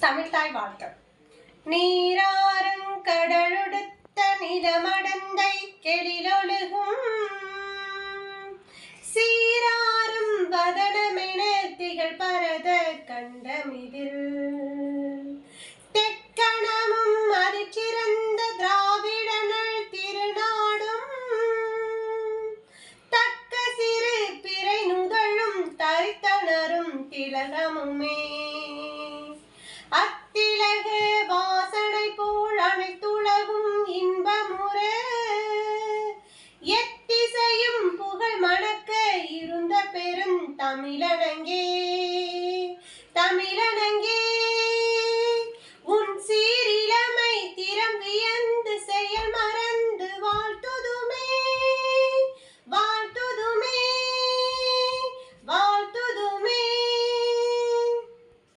தமிழ்தாய் வாழ்த்து. நீராறும் கடலுடுத்த நிலமடந்தை கெளிலொழுகும் சீராறும் வதனமென திகழ் பரத கண்டமிதில் தெக்கணமும் அதிச்சிறந்த திராவிடனல் திருநாடும் தக்க சிறு பிறை நுதழும் தரித்தனரும் திலகமுமே அத்திலக வாசனை போல் அனைத்துலகும் இன்பமுற எத்திசையும் புகழ் மணக்க இருந்த பெரும் தமிழனங்கே